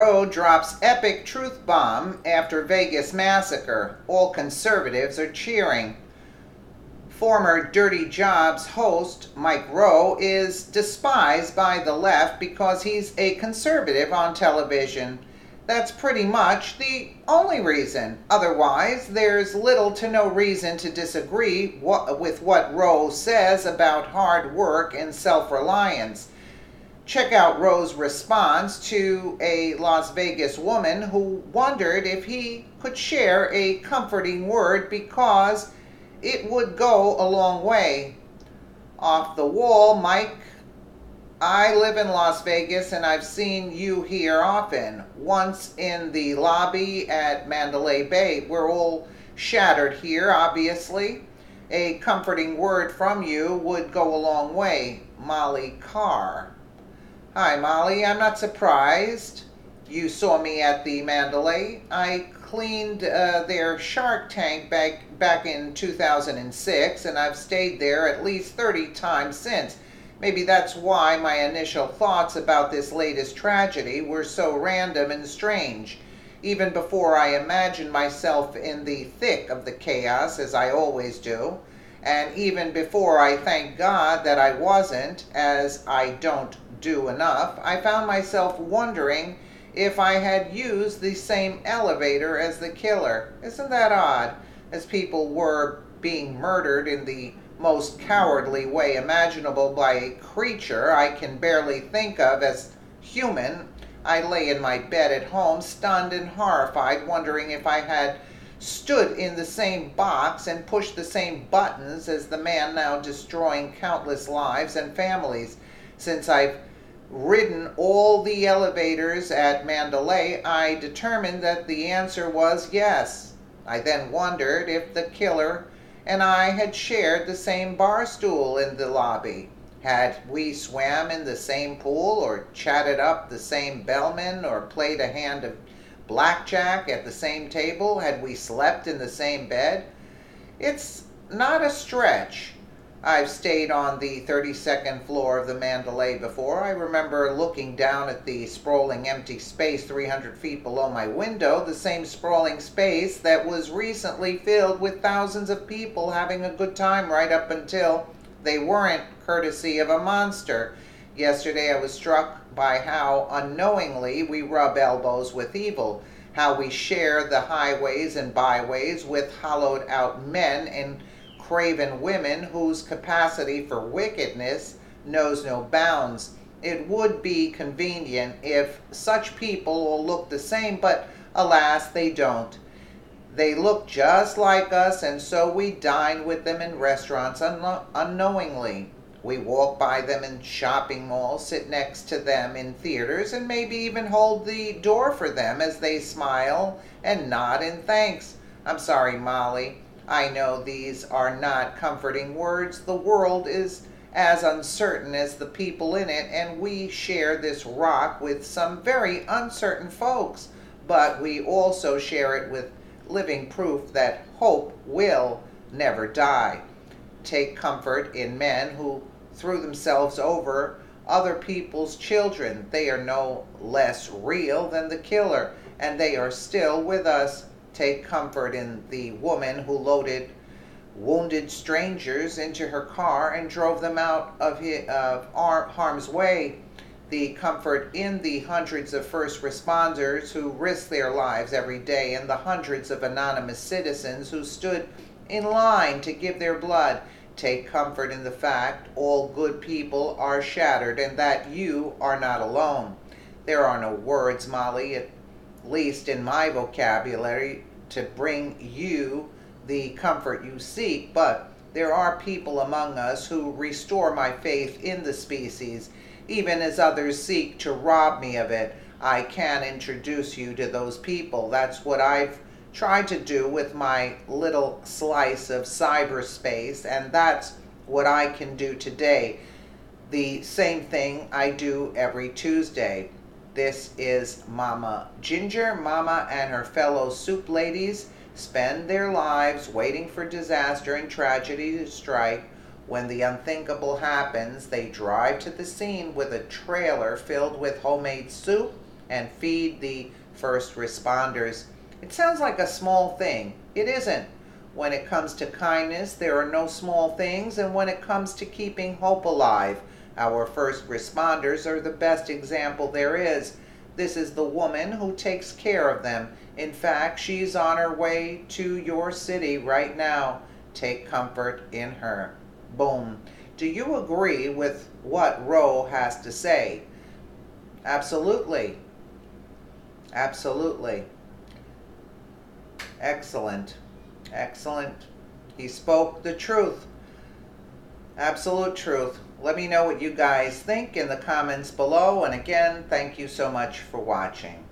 Rowe drops epic truth bomb after Vegas massacre. All conservatives are cheering. Former Dirty Jobs host Mike Rowe is despised by the left because he's a conservative on television. That's pretty much the only reason. Otherwise, there's little to no reason to disagree with what Rowe says about hard work and self-reliance. Check out Rowe's response to a Las Vegas woman who wondered if he could share a comforting word because it would go a long way. Off the wall, Mike, I live in Las Vegas and I've seen you here often. Once in the lobby at Mandalay Bay. We're all shattered here, obviously. A comforting word from you would go a long way. Molly Carr. Hi, Molly. I'm not surprised you saw me at the Mandalay. I cleaned their Shark Tank back in 2006, and I've stayed there at least 30 times since. Maybe that's why my initial thoughts about this latest tragedy were so random and strange. Even before I imagined myself in the thick of the chaos, as I always do, and even before I thanked God that I wasn't, as I don't do enough, I found myself wondering if I had used the same elevator as the killer. Isn't that odd? As people were being murdered in the most cowardly way imaginable by a creature I can barely think of as human, I lay in my bed at home, stunned and horrified, wondering if I had stood in the same box and pushed the same buttons as the man now destroying countless lives and families. Since I've ridden all the elevators at Mandalay, I determined that the answer was yes. I then wondered if the killer and I had shared the same bar stool in the lobby. Had we swam in the same pool, or chatted up the same bellman, or played a hand of blackjack at the same table? Had we slept in the same bed? It's not a stretch. I've stayed on the 32nd floor of the Mandalay before. I remember looking down at the sprawling empty space 300 feet below my window, the same sprawling space that was recently filled with thousands of people having a good time right up until they weren't, courtesy of a monster. Yesterday I was struck by how unknowingly we rub elbows with evil, how we share the highways and byways with hollowed out men and craven women whose capacity for wickedness knows no bounds. It would be convenient if such people all looked the same, but alas, they don't. They look just like us, and so we dine with them in restaurants unknowingly. We walk by them in shopping malls, sit next to them in theaters, and maybe even hold the door for them as they smile and nod in thanks. I'm sorry, Molly. I know these are not comforting words. The world is as uncertain as the people in it, and we share this rock with some very uncertain folks. But we also share it with living proof that hope will never die. Take comfort in men who threw themselves over other people's children. They are no less real than the killer, and they are still with us. Take comfort in the woman who loaded wounded strangers into her car and drove them out of harm's way. The comfort in the hundreds of first responders who risk their lives every day, and the hundreds of anonymous citizens who stood in line to give their blood. Take comfort in the fact all good people are shattered and that you are not alone. There are no words, Molly, at least in my vocabulary, to bring you the comfort you seek, but there are people among us who restore my faith in the species, even as others seek to rob me of it. I can introduce you to those people. That's what I've tried to do with my little slice of cyberspace, and that's what I can do today. The same thing I do every Tuesday. This is Mama Ginger. Mama and her fellow soup ladies spend their lives waiting for disaster and tragedy to strike. When the unthinkable happens, they drive to the scene with a trailer filled with homemade soup, and feed the first responders. It sounds like a small thing. It isn't. When it comes to kindness, there are no small things, and when it comes to keeping hope alive, our first responders are the best example there is. This is the woman who takes care of them. In fact, she's on her way to your city right now. Take comfort in her. Boom. Do you agree with what Rowe has to say? Absolutely. Absolutely. Excellent. Excellent. He spoke the truth. Absolute truth. Let me know what you guys think in the comments below. And again, thank you so much for watching.